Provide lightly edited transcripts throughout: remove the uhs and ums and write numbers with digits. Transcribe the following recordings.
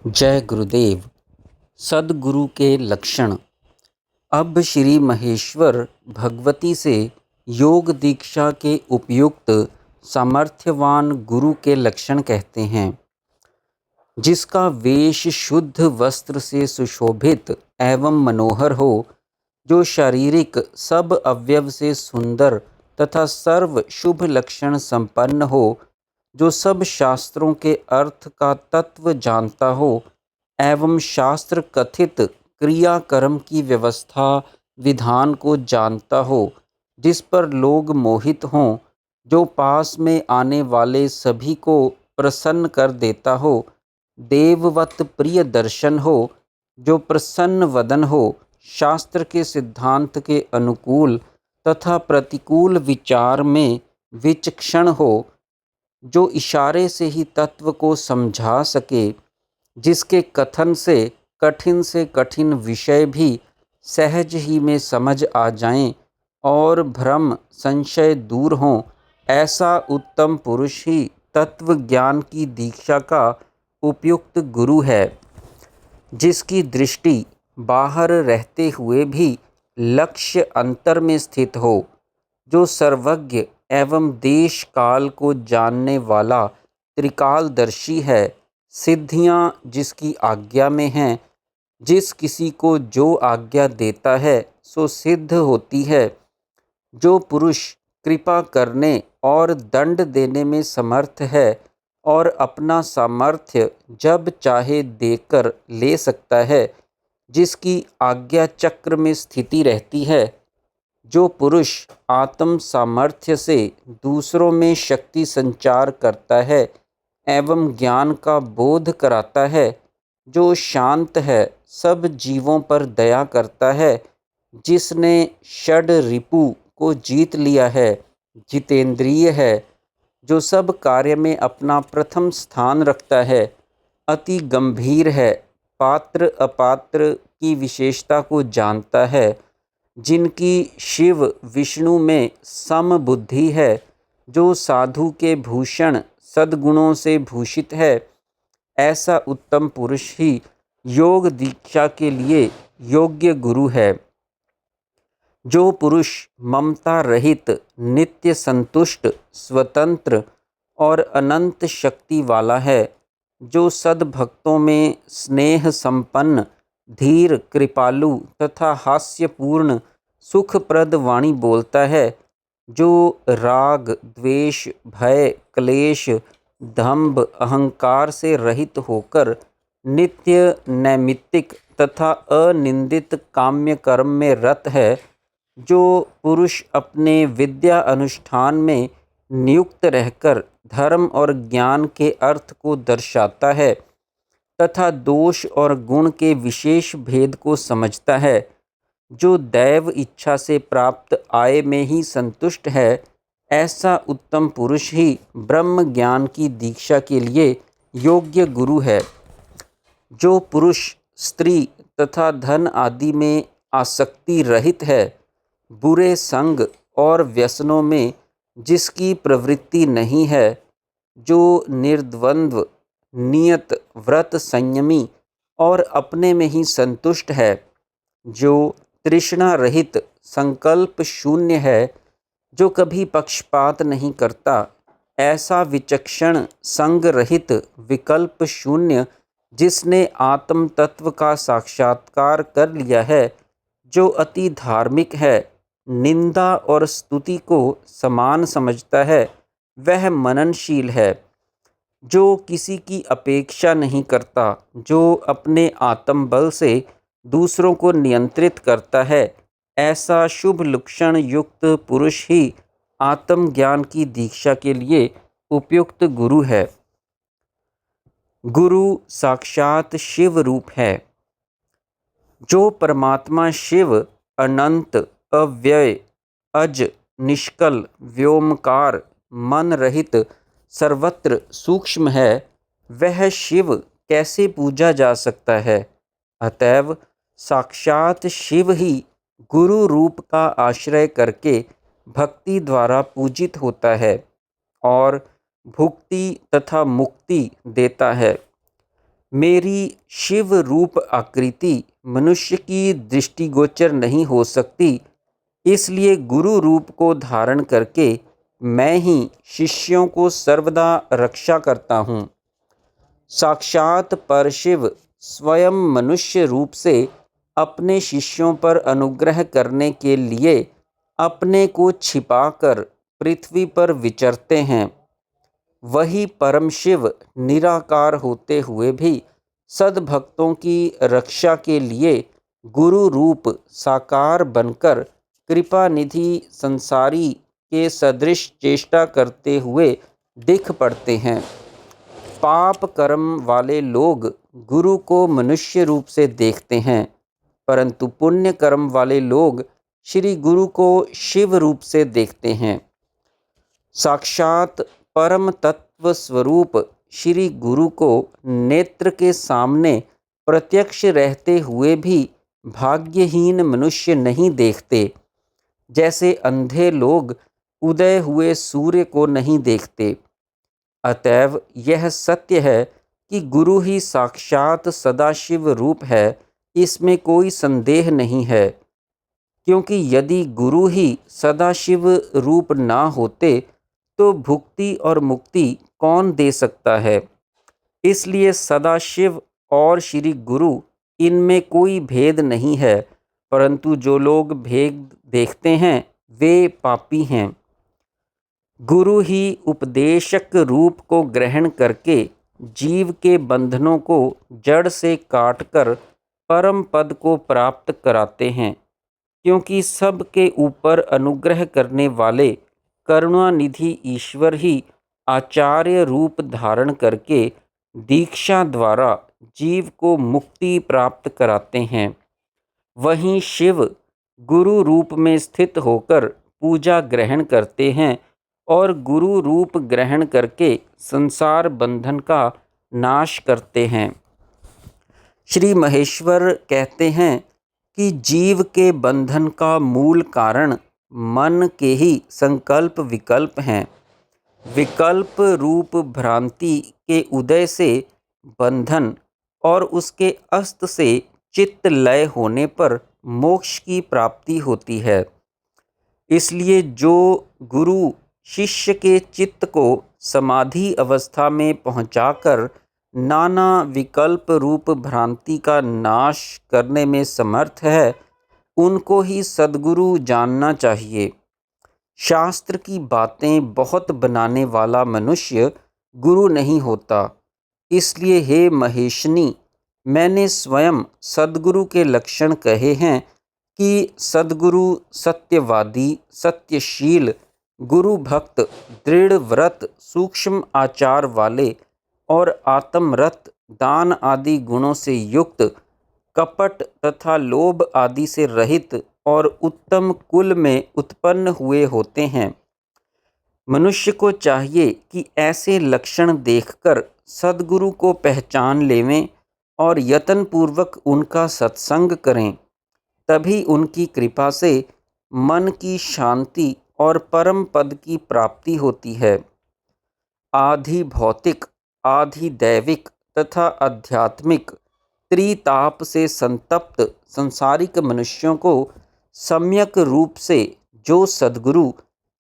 जय गुरुदेव। सद्गुरु के लक्षण। अब श्री महेश्वर भगवती से योग दीक्षा के उपयुक्त सामर्थ्यवान गुरु के लक्षण कहते हैं। जिसका वेश शुद्ध वस्त्र से सुशोभित एवं मनोहर हो, जो शारीरिक सब अवयव से सुंदर तथा सर्व शुभ लक्षण संपन्न हो, जो सब शास्त्रों के अर्थ का तत्व जानता हो एवं शास्त्र कथित क्रियाकर्म की व्यवस्था विधान को जानता हो, जिस पर लोग मोहित हों, जो पास में आने वाले सभी को प्रसन्न कर देता हो, देववत प्रिय दर्शन हो, जो प्रसन्न वदन हो, शास्त्र के सिद्धांत के अनुकूल तथा प्रतिकूल विचार में विचक्षण हो, जो इशारे से ही तत्व को समझा सके, जिसके कथन से कठिन विषय भी सहज ही में समझ आ जाएं और भ्रम संशय दूर हों, ऐसा उत्तम पुरुष ही तत्व ज्ञान की दीक्षा का उपयुक्त गुरु है। जिसकी दृष्टि बाहर रहते हुए भी लक्ष्य अंतर में स्थित हो, जो सर्वज्ञ एवं देश काल को जानने वाला त्रिकालदर्शी है, सिद्धियां जिसकी आज्ञा में हैं, जिस किसी को जो आज्ञा देता है सो सिद्ध होती है, जो पुरुष कृपा करने और दंड देने में समर्थ है और अपना सामर्थ्य जब चाहे देकर ले सकता है, जिसकी आज्ञा चक्र में स्थिति रहती है, जो पुरुष आत्म सामर्थ्य से दूसरों में शक्ति संचार करता है एवं ज्ञान का बोध कराता है, जो शांत है, सब जीवों पर दया करता है, जिसने षड रिपु को जीत लिया है, जितेंद्रिय है, जो सब कार्य में अपना प्रथम स्थान रखता है, अति गंभीर है, पात्र अपात्र की विशेषता को जानता है, जिनकी शिव विष्णु में समबुद्धि है, जो साधु के भूषण सद्गुणों से भूषित है, ऐसा उत्तम पुरुष ही योग दीक्षा के लिए योग्य गुरु है। जो पुरुष ममता रहित, नित्य संतुष्ट, स्वतंत्र और अनंत शक्ति वाला है, जो सद्भक्तों में स्नेह संपन्न, धीर, कृपालु तथा हास्यपूर्ण सुखप्रद वाणी बोलता है, जो राग द्वेष भय क्लेश दंभ अहंकार से रहित होकर नित्य नैमित्तिक तथा अनिंदित काम्य कर्म में रत है, जो पुरुष अपने विद्या अनुष्ठान में नियुक्त रहकर धर्म और ज्ञान के अर्थ को दर्शाता है तथा दोष और गुण के विशेष भेद को समझता है, जो दैव इच्छा से प्राप्त आय में ही संतुष्ट है, ऐसा उत्तम पुरुष ही ब्रह्म ज्ञान की दीक्षा के लिए योग्य गुरु है। जो पुरुष स्त्री तथा धन आदि में आसक्ति रहित है, बुरे संग और व्यसनों में जिसकी प्रवृत्ति नहीं है, जो निर्द्वंद्व नियत व्रत संयमी और अपने में ही संतुष्ट है, जो तृष्णा रहित संकल्प शून्य है, जो कभी पक्षपात नहीं करता, ऐसा विचक्षण संग रहित विकल्प शून्य, जिसने आत्म तत्व का साक्षात्कार कर लिया है, जो अति धार्मिक है, निंदा और स्तुति को समान समझता है, वह मननशील है, जो किसी की अपेक्षा नहीं करता, जो अपने आत्मबल से दूसरों को नियंत्रित करता है, ऐसा शुभ लक्षण युक्त पुरुष ही आत्मज्ञान की दीक्षा के लिए उपयुक्त गुरु है। गुरु साक्षात शिव रूप है। जो परमात्मा शिव अनंत अव्यय अज निष्कल व्योमकार मन रहित सर्वत्र सूक्ष्म है, वह शिव कैसे पूजा जा सकता है। अतएव साक्षात शिव ही गुरु रूप का आश्रय करके भक्ति द्वारा पूजित होता है और भुक्ति तथा मुक्ति देता है। मेरी शिव रूप आकृति मनुष्य की दृष्टिगोचर नहीं हो सकती, इसलिए गुरु रूप को धारण करके मैं ही शिष्यों को सर्वदा रक्षा करता हूँ। साक्षात परशिव स्वयं मनुष्य रूप से अपने शिष्यों पर अनुग्रह करने के लिए अपने को छिपाकर पृथ्वी पर विचरते हैं। वही परम शिव निराकार होते हुए भी सद्भक्तों की रक्षा के लिए गुरु रूप साकार बनकर कृपा निधि संसारी के सदृश चेष्टा करते हुए दिख पड़ते हैं। पाप कर्म वाले लोग गुरु को मनुष्य रूप से देखते हैं, परंतु पुण्य कर्म वाले लोग श्री गुरु को शिव रूप से देखते हैं। साक्षात परम तत्व स्वरूप श्री गुरु को नेत्र के सामने प्रत्यक्ष रहते हुए भी भाग्यहीन मनुष्य नहीं देखते, जैसे अंधे लोग उदय हुए सूर्य को नहीं देखते। अतएव यह सत्य है कि गुरु ही साक्षात सदाशिव रूप है, इसमें कोई संदेह नहीं है। क्योंकि यदि गुरु ही सदाशिव रूप ना होते तो भुक्ति और मुक्ति कौन दे सकता है। इसलिए सदाशिव और श्री गुरु इनमें कोई भेद नहीं है, परंतु जो लोग भेद देखते हैं वे पापी हैं। गुरु ही उपदेशक रूप को ग्रहण करके जीव के बंधनों को जड़ से काटकर परम पद को प्राप्त कराते हैं, क्योंकि सब के ऊपर अनुग्रह करने वाले करुणानिधि ईश्वर ही आचार्य रूप धारण करके दीक्षा द्वारा जीव को मुक्ति प्राप्त कराते हैं। वहीं शिव गुरु रूप में स्थित होकर पूजा ग्रहण करते हैं और गुरु रूप ग्रहण करके संसार बंधन का नाश करते हैं। श्री महेश्वर कहते हैं कि जीव के बंधन का मूल कारण मन के ही संकल्प विकल्प हैं। विकल्प रूप भ्रांति के उदय से बंधन और उसके अस्त से चित्त लय होने पर मोक्ष की प्राप्ति होती है। इसलिए जो गुरु शिष्य के चित्त को समाधि अवस्था में पहुंचाकर नाना विकल्प रूप भ्रांति का नाश करने में समर्थ है, उनको ही सद्गुरु जानना चाहिए। शास्त्र की बातें बहुत बनाने वाला मनुष्य गुरु नहीं होता। इसलिए हे महेशनी, मैंने स्वयं सद्गुरु के लक्षण कहे हैं कि सद्गुरु सत्यवादी, सत्यशील, गुरु भक्त, दृढ़ व्रत, सूक्ष्म आचार वाले और आत्मरत, दान आदि गुणों से युक्त, कपट तथा लोभ आदि से रहित और उत्तम कुल में उत्पन्न हुए होते हैं। मनुष्य को चाहिए कि ऐसे लक्षण देखकर सद्गुरु को पहचान लेवें और यत्नपूर्वक उनका सत्संग करें। तभी उनकी कृपा से मन की शांति और परम पद की प्राप्ति होती है। आधि भौतिक, आधि दैविक तथा आध्यात्मिक त्रिताप से संतप्त संसारिक मनुष्यों को सम्यक रूप से जो सद्गुरु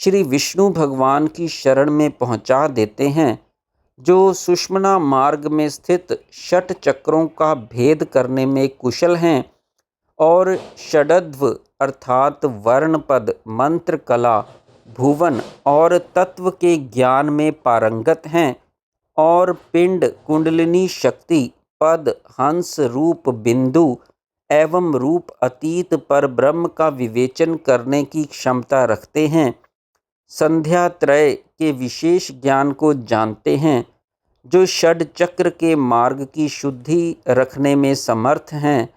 श्री विष्णु भगवान की शरण में पहुंचा देते हैं, जो सुषुम्ना मार्ग में स्थित षट चक्रों का भेद करने में कुशल हैं और षडध्व अर्थात वर्णपद, मंत्र कला, भुवन और तत्व के ज्ञान में पारंगत हैं और पिंड, कुंडलिनी शक्ति, पद, हंस रूप बिंदु एवं रूप अतीत पर ब्रह्म का विवेचन करने की क्षमता रखते हैं, संध्या त्रय के विशेष ज्ञान को जानते हैं, जो षड चक्र के मार्ग की शुद्धि रखने में समर्थ हैं,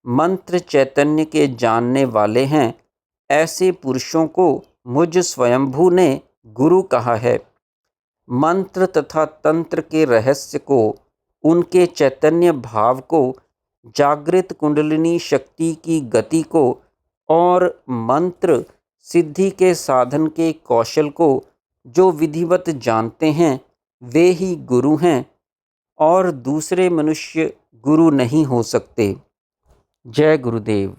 मंत्र चैतन्य के जानने वाले हैं, ऐसे पुरुषों को मुझ स्वयंभू ने गुरु कहा है। मंत्र तथा तंत्र के रहस्य को, उनके चैतन्य भाव को, जागृत कुंडलिनी शक्ति की गति को और मंत्र सिद्धि के साधन के कौशल को जो विधिवत जानते हैं, वे ही गुरु हैं। और दूसरे मनुष्य गुरु नहीं हो सकते। जय गुरुदेव।